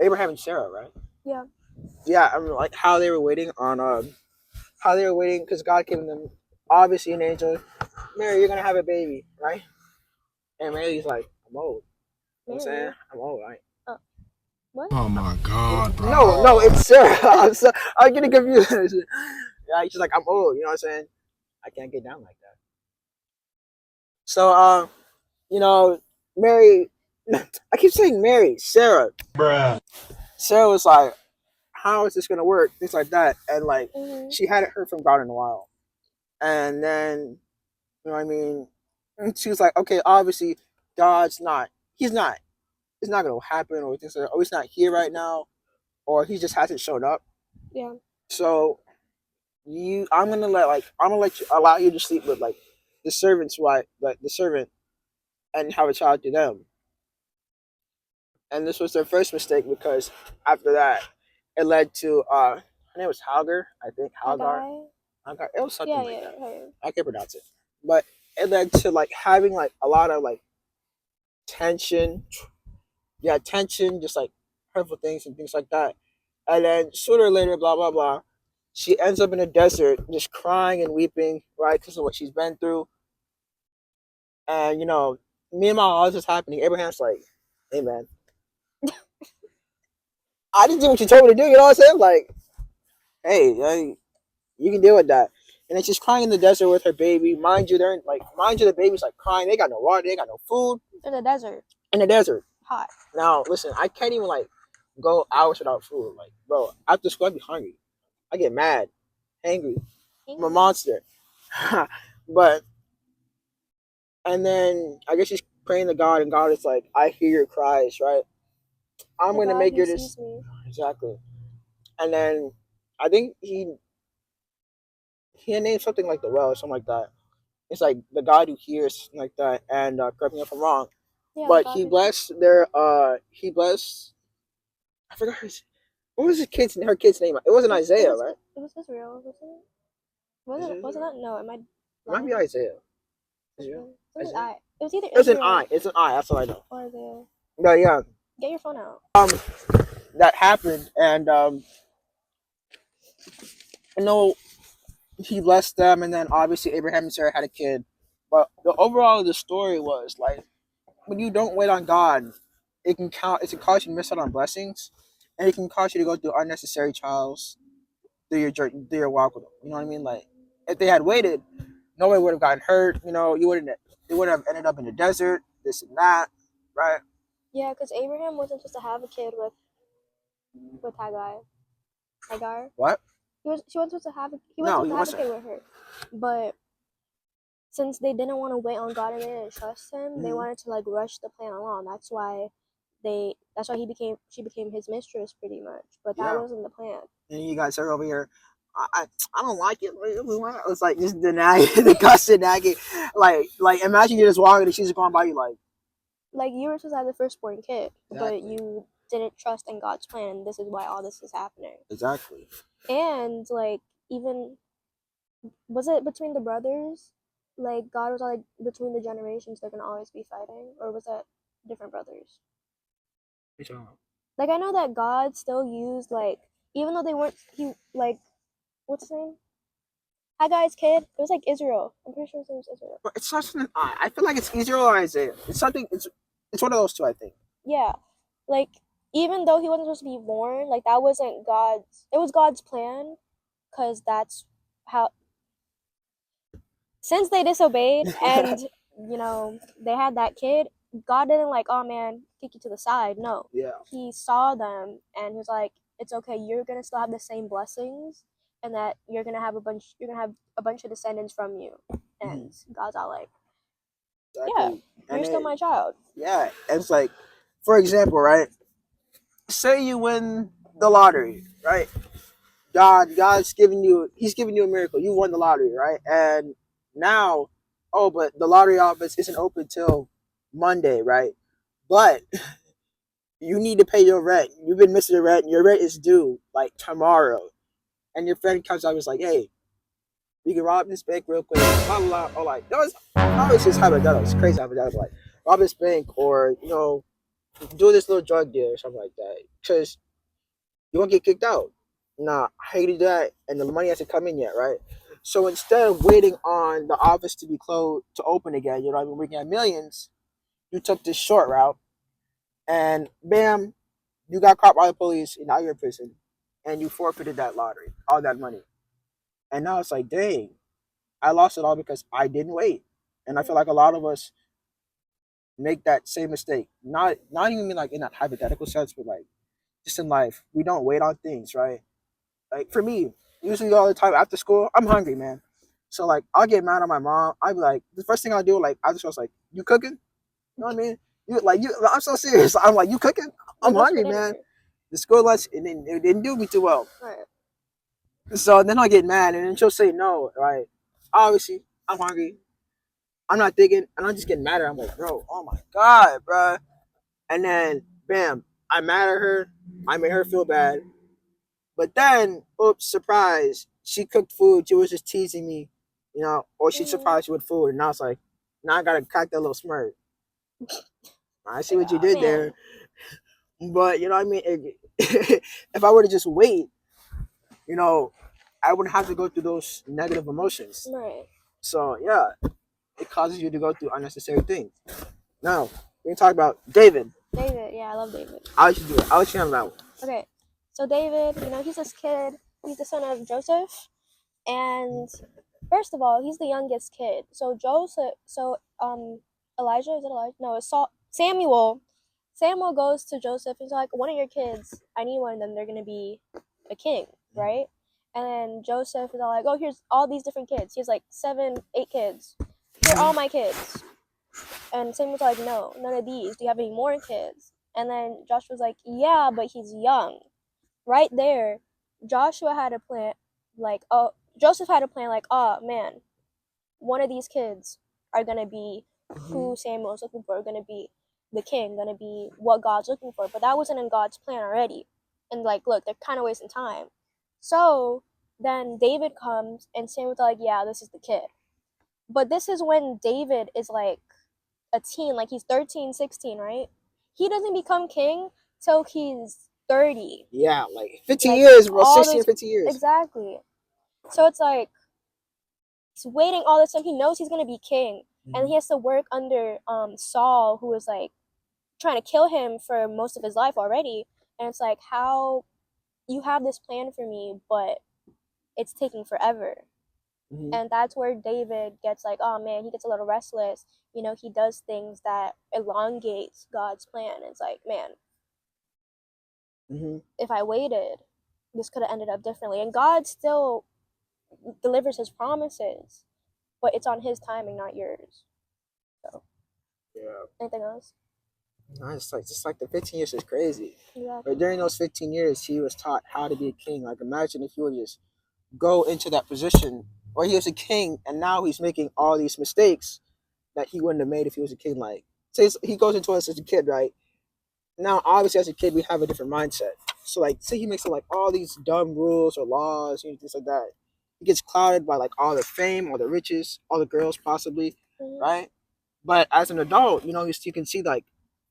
Abraham and Sarah, right? Yeah. Yeah, I mean like how they were waiting on how they were waiting because God gave them obviously an angel. Mary, you're gonna have a baby, right? And Mary's like, I'm old. You know what I'm saying? Mary. I'm old, right? What? Oh my God, bro. No, it's Sarah. I'm getting confused. Yeah, she's like, I'm old. You know what I'm saying? I can't get down like that. So, you know, Mary. I keep saying Mary. Sarah. Bruh. Sarah was like, how is this gonna work? Things like that, and like Mhm. she hadn't heard from God in a while. And then, you know what I mean? And she was like, okay, obviously, God's not. He's not. It's not gonna happen, or things like, oh, he's not here right now, or he just hasn't shown up. Yeah. So I'm gonna let you allow you to sleep with like the servant's wife, like the servant, and have a child to them. And this was their first mistake because after that, it led to her name was Hagar, I think Hagar. Haggai? Hagar. It was something Yeah, like yeah, that. yeah. I can't pronounce it, but it led to like having like a lot of like tension, yeah, tension, just like hurtful things and things like that. And then sooner or later, blah blah blah, she ends up in a desert, just crying and weeping, right, because of what she's been through. And you know, meanwhile, all this is happening. Abraham's like, "Hey man, I just did what you told me to do." You know what I'm saying? Like, hey, you can deal with that. And then she's crying in the desert with her baby. Mind you, the baby's like crying. They got no water. They got no food In the desert. in the desert. Hot. Now, listen, I can't even like go hours without food. Like, bro, after school, I be hungry. I get mad, angry. I'm a monster. But and then I guess she's praying to God, and God is like, "I hear your cries, right? I'm The gonna God make who you sees this me. exactly." And then I think he named something like the well or something like that. It's like the God who hears, something like that. And correct me if I'm wrong, Yeah, the but God he who blessed their he blessed. I forgot what was her kid's name. It wasn't Isaiah, right? It was Israel, wasn't it? Is Wasn't it wasn't Israel? that? No, it might. It might be Isaiah. Israel? It was Isaiah? I. It was either It's an Israel I. It's an I. That's all I know. or Isaiah. But yeah, Get your phone out. that happened, and you know, he blessed them, and then obviously Abraham and Sarah had a kid. But the overall of the story was like when you don't wait on God, it can cause you to miss out on blessings, and it can cause you to go through unnecessary trials through your walk with Him. You know what I mean? Like if they had waited, nobody would have gotten hurt. You know, they wouldn't have ended up in the desert, this and that, right? Yeah, because Abraham wasn't supposed to have a kid with Haggai. Hagar. What? She wasn't supposed to have. He No, wasn't he supposed to have a wasn't. kid with her, but since they didn't want to wait on God and they didn't trust Him, they Mhm. wanted to like rush the plan along. That's why she became his mistress pretty much. But that Yeah. wasn't the plan. And you guys are over here. I don't like it. It's like just denying the cussing, nagging. Like imagine you're just walking and she's just going by you Like you were supposed to have the firstborn kid, but Exactly. you didn't trust in God's plan, and this is why all this is happening. exactly. And like even was it between the brothers? Like God was like between the generations they're gonna always be fighting, or was that different brothers? Like I know that God still used like even though they weren't he like what's his name? Haggai's kid. It was like Israel. I'm pretty sure his name was Israel. But it's not something I feel like it's Israel or Isaiah. It's something. It's one of those two. I think. Yeah, like even though he wasn't supposed to be born, like that wasn't God's. It was God's plan, cause that's how. Since they disobeyed and they had that kid, God didn't like, oh man, kick you to the side. No, Yeah. He saw them and he was like, it's okay. You're gonna still have the same blessings, and that you're gonna have a bunch. You're gonna have a bunch of descendants from you. And God's all like, Exactly. yeah, And you're still my child. yeah, and it's like, for example, right? Say you win the lottery, right? He's giving you a miracle. You won the lottery, right? And now, oh, but the lottery office isn't open till Monday, right? But you need to pay your rent. You've been missing your rent. Your rent is due like tomorrow. And your friend comes out and is like, hey, we can rob this bank real quick. Blah, blah, blah. Or like, that was just hypothetical. It's crazy hypothetical. Like, rob this bank or, do this little drug deal or something like that. Because you're going to get kicked out. Nah, I hated that. And the money hasn't come in yet, right? So instead of waiting on the office to be closed to open again, I've been working at Millions, you took this short route and bam, you got caught by the police and now you're in prison and you forfeited that lottery, all that money. And now it's like, dang, I lost it all because I didn't wait. And I feel like a lot of us make that same mistake. Not even like in that hypothetical sense, but like just in life. We don't wait on things, right? Like for me, usually all the time after school, I'm hungry, man. So like I'll get mad at my mom. I'll be like, the first thing I'll do, like I just was like, you cooking? You know what I mean? I'm so serious. I'm like, you cooking? I'm What's for hungry, dinner? man. The school lunch it didn't do me too well. Right. So then I'll get mad and then she'll say no, right? Obviously, I'm hungry. I'm not thinking, and I'm just getting mad at her. I'm like, bro, oh my God, bro. And then, bam, I'm mad at her. I made her feel bad. But then, oops, surprise. She cooked food. She was just teasing me, or she surprised me with food. And I was like, now I got to crack that little smirk. I see what you did there. But, you know what I mean? If I were to just wait, I wouldn't have to go through those negative emotions. Right. So, yeah, it causes you to go through unnecessary things. Now, we can talk about David. David, yeah, I love David. I'll let you do it. I'll let you handle that one. Okay, so David, he's this kid. He's the son of Joseph, and first of all, he's the youngest kid. So Elijah, is it Elijah? No, it's Samuel. Samuel goes to Joseph. He's like, one of your kids, I need one of them. They're gonna be a king, right? And then Joseph is all like, oh, here's all these different kids. He has like 7, 8 kids. They're all my kids. And Samuel's like, no, none of these. Do you have any more kids? And then Joshua's like, yeah, but he's young. Right there, Joshua had a plan, Joseph had a plan, like, oh man, one of these kids are gonna be who Samuel's looking for, gonna be the king, gonna be what God's looking for. But that wasn't in God's plan already. And like, look, they're kind of wasting time. So then David comes, and Samuel's like, yeah, this is the kid. But this is when David is like a teen, like he's 13, 16, right? He doesn't become king till he's 30. Yeah, like 15 years, bro. all 16, this- 15 years. Exactly. So it's like he's waiting all this time. He knows he's gonna be king, and he has to work under Saul, who is like trying to kill him for most of his life already. And it's like, how you have this plan for me, but it's taking forever. And that's where David gets like, oh man, he gets a little restless. He does things that elongates God's plan. It's like, man, if I waited, this could have ended up differently. And God still delivers his promises, but it's on his timing, not yours. So, Yeah. anything else? No, it's like just like the 15 years is crazy. Exactly. But during those 15 years, he was taught how to be a king. Like imagine if he would just go into that position where he was a king, and now he's making all these mistakes that he wouldn't have made if he was a king. Like, say he goes into us as a kid, right? Now, obviously, as a kid, we have a different mindset. So, like, say he makes like all these dumb rules or laws, things like that. He gets clouded by like all the fame, all the riches, all the girls, possibly, right? But as an adult, you can see like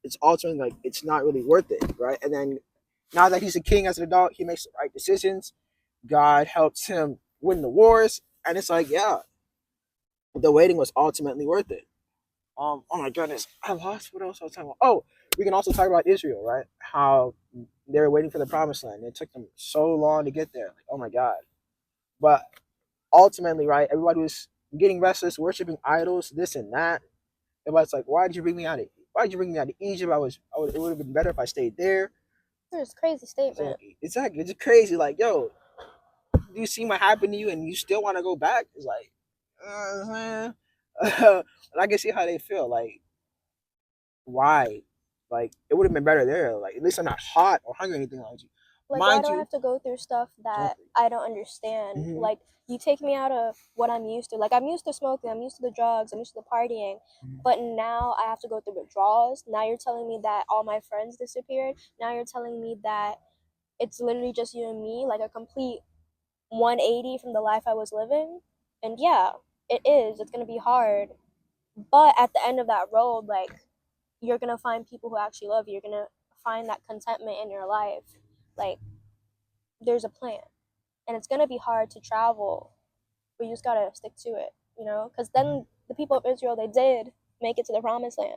it's ultimately like it's not really worth it, right? And then now that he's a king as an adult, he makes the right decisions. God helps him win the wars, and it's like, yeah, the waiting was ultimately worth it. Oh my goodness, I lost what else I was talking about. Oh, we can also talk about Israel, right? How they were waiting for the promised land. It took them so long to get there. Like, oh my God. But ultimately, right, everybody was getting restless, worshiping idols, this and that. Everybody's like, why did you bring me out of Egypt? It would have been better if I stayed there. It's a crazy statement. Exactly. It's crazy. Like, yo, do you see what happened to you and you still want to go back? It's like, but I can see how they feel. Like, why? Like, it would have been better there. Like, at least I'm not hot or hungry or anything like you. Like, why mind do I you, have to go through stuff that exactly. I don't understand? Mhm. Like, you take me out of what I'm used to. Like, I'm used to smoking, I'm used to the drugs, I'm used to the partying. Mhm. But now I have to go through withdrawals. Now you're telling me that all my friends disappeared. Now you're telling me that it's literally just you and me, like a complete 180 from the life I was living. And yeah, it is. It's going to be hard. But at the end of that road, like, you're going to find people who actually love you. You're going to find that contentment in your life. Like, there's a plan. And it's going to be hard to travel, but you just got to stick to it, you know? Because then the people of Israel, they did make it to the promised land.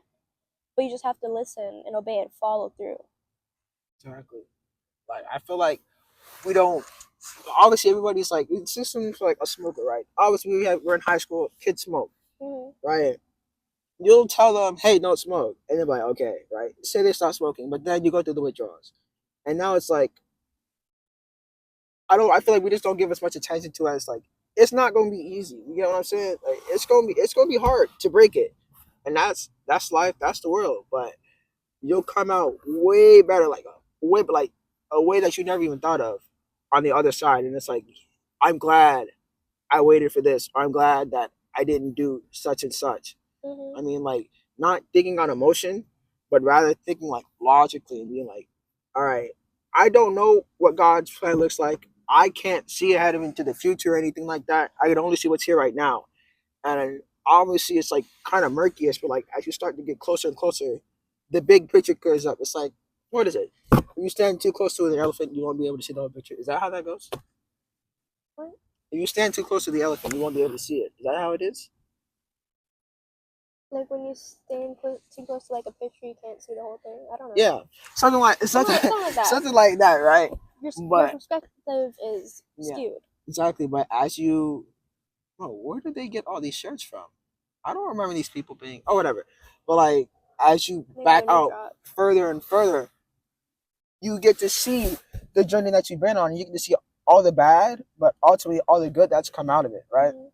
But you just have to listen and obey and follow through. Exactly. Like I feel like we don't. Obviously, everybody's like it's just like a smoker, right? Obviously, we're in high school. Kids smoke, Mm-hmm. right? You'll tell them, "Hey, don't smoke," and they're like, "Okay," right? Say they stop smoking, but then you go through the withdrawals, and now it's like I don't. I feel like we just don't give as much attention to it as like it's not going to be easy. You get what I'm saying? Like it's gonna be hard to break it, and that's life. That's the world. But you'll come out way better, like a way that you never even thought of on the other side. And it's like I'm glad I waited for this. Or I'm glad that I didn't do such and such. Mm-hmm. I mean, like not thinking on emotion, but rather thinking like logically and being like, all right, I don't know what God's plan looks like. I can't see ahead of into the future or anything like that. I can only see what's here right now. And obviously, it's like kind of murkiest, but like as you start to get closer and closer, the big picture clears up. It's like, what is it? If you stand too close to an elephant, you won't be able to see the whole picture. Is that how that goes? What? If you stand too close to the elephant, you won't be able to see it. Is that how it is? Like when you stand too close to like a picture, you can't see the whole thing. I don't know. Yeah, something like Something like that. something like that, right? Your But perspective is yeah, skewed. exactly. But as you, oh, where did they get all these shirts from? I don't remember these people being, oh, whatever. But like, as you Maybe back when you out drop. further and further, you get to see the journey that you've been on. You get to see all the bad, but ultimately all the good that's come out of it, right? Mhm.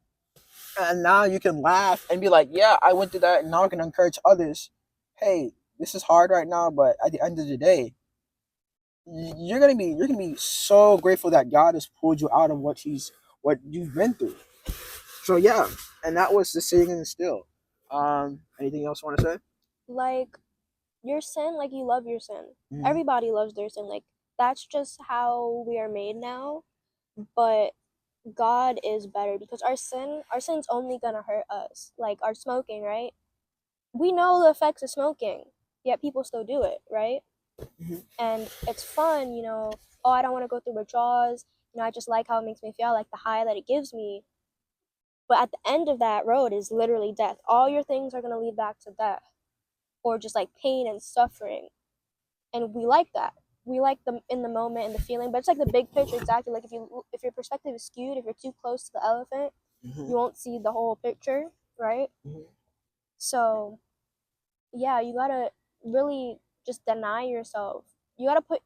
And now you can laugh and be like, yeah, I went through that, and now I can encourage others. Hey, this is hard right now, but at the end of the day, you're gonna be so grateful that God has pulled you out of what you've been through. So yeah, and that was the sitting and still. Anything else you want to say? Like your sin, like you love your sin. Mhm. Everybody loves their sin. Like that's just how we are made now. But God is better because our sin's only gonna hurt us. Like our smoking, right? We know the effects of smoking, yet people still do it, right? Mhm. And it's fun, you know. Oh, I don't want to go through withdrawals. You know, I just like how it makes me feel, I like the high that it gives me. But at the end of that road is literally death. All your things are gonna lead back to death, or just like pain and suffering. And we like that. We like them in the moment and the feeling, but it's like the big picture exactly. Like if your perspective is skewed, if you're too close to the elephant, Mhm. you won't see the whole picture, right? Mhm. So yeah, you gotta really just deny yourself. You gotta put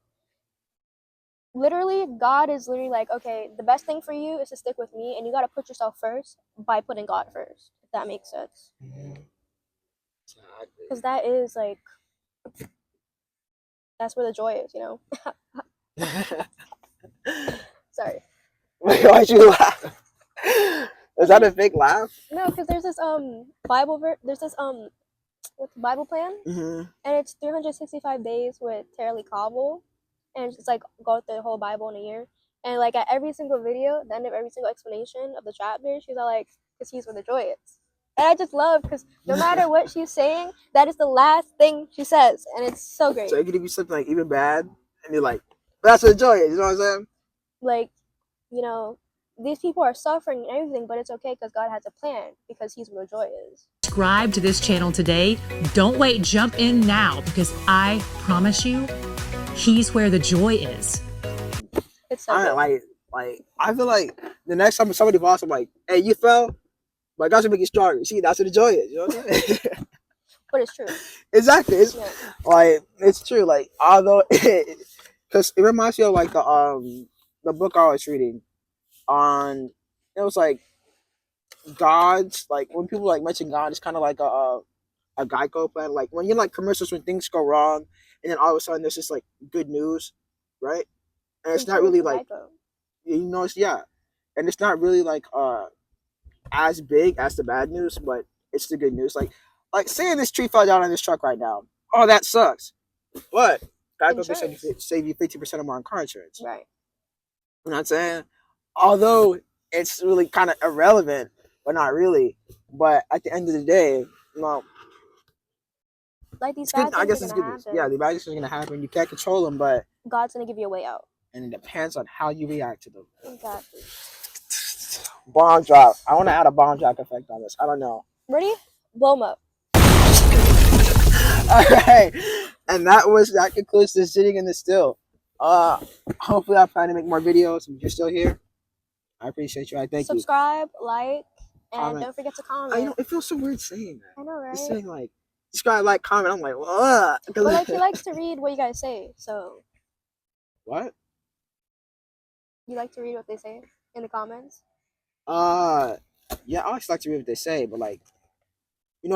literally God is literally like, okay, the best thing for you is to stick with me, and you gotta put yourself first by putting God first, if that makes sense. Mhm. Because that is like that's where the joy is, you know. Exactly. Sorry. Wait, why'd you laugh? Is that a fake laugh? No, because there's this there's this what's the Bible plan, Mm-hmm. and it's 365 days with Terry Cobble, and it's just like go through the whole Bible in a year. And like at every single video, at the end of every single explanation of the chapter, she's all like, "Because he's where the joy is." And I just love because no matter what she's saying, that is the last thing she says, and it's so great. So it could be something like even bad, and you're like, that's what joy is. You know what I'm saying? Like, you know, these people are suffering and everything, but it's okay because God has a plan because He's where the joy is. Subscribe to this channel today. Don't wait, jump in now because I promise you, He's where the joy is. It's so I good. like I feel like the next time somebody falls, I'm like, hey, you fell, but God's gonna make you stronger. See, that's what the joy is. You know what I'm saying? But it's true. Exactly. It's Yeah. like it's true. Like although, because it reminds me of like the book I was reading on. It was like God's like when people like mention God, it's kind of like a Geico plan. Like when you like commercials when things go wrong, and then all of a sudden there's just like good news, right? and it's not really Until like Geico. it's and it's not really like as big as the bad news, but it's the good news. Like saying this tree fell down on this truck right now. Oh, that sucks. But Geico can save you 50% or more on car insurance. Right. You know what I'm saying? Although it's really kind of irrelevant, but not really. But at the end of the day, Like these it's good. bad I things guess are it's gonna good news. happen. Yeah, the bad things are gonna happen. You can't control them, but God's gonna give you a way out. and it depends on how you react to them. Exactly. Bomb drop. I want to add a bomb drop effect on this. I don't know. Ready? Blow 'em up. All right, and that concludes the sitting in the still. Hopefully I plan to make more videos. If you're still here, I appreciate you. I thank you. Subscribe, like, and Comment. don't forget to I comment. know it feels so weird saying that. I know, right? Just saying like subscribe, like, comment. I'm like, what? But like he likes to read what you guys say, so What? you like to read what they say in the comments. Yeah, I always like to read what they say, but like,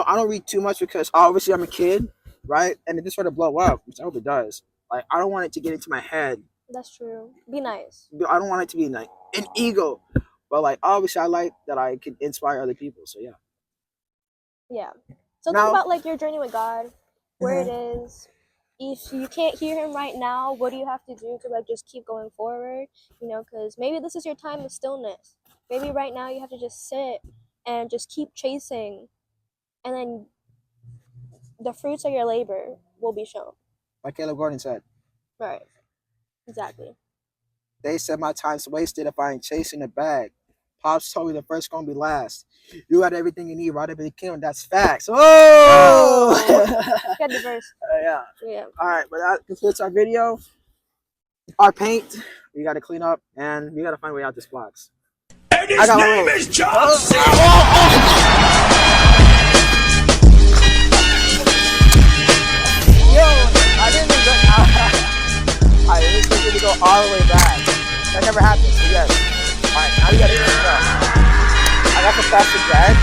I don't read too much because obviously I'm a kid, right? And if this were to blow up, which I hope it does, like I don't want it to get into my head. That's true. Be nice. I don't want it to be like an ego, but like obviously I like that I can inspire other people. So yeah. Yeah. So Now- think about like your journey with God, where Mhm. it is. If you can't hear him right now, what do you have to do to like just keep going forward? Because maybe this is your time of stillness. Maybe right now you have to just sit and just keep chasing, and then the fruits of your labor will be shown. Like Caleb Gordon said, Right. Exactly. they said my time's wasted if I ain't chasing the bag. Pops told me the first gonna be last. You got everything you need right up in the kingdom. That's facts. Oh! Get the verse. Yeah. Yeah. All right, but that concludes our video. Our paint, we got to clean up, and we got to find a way out this box. And his I got my name rope. is John C. Yo, I didn't even go. I didn't think we go all the way back. That never happened. So yes. All right, now we got to clean it up. I got the plastic bag.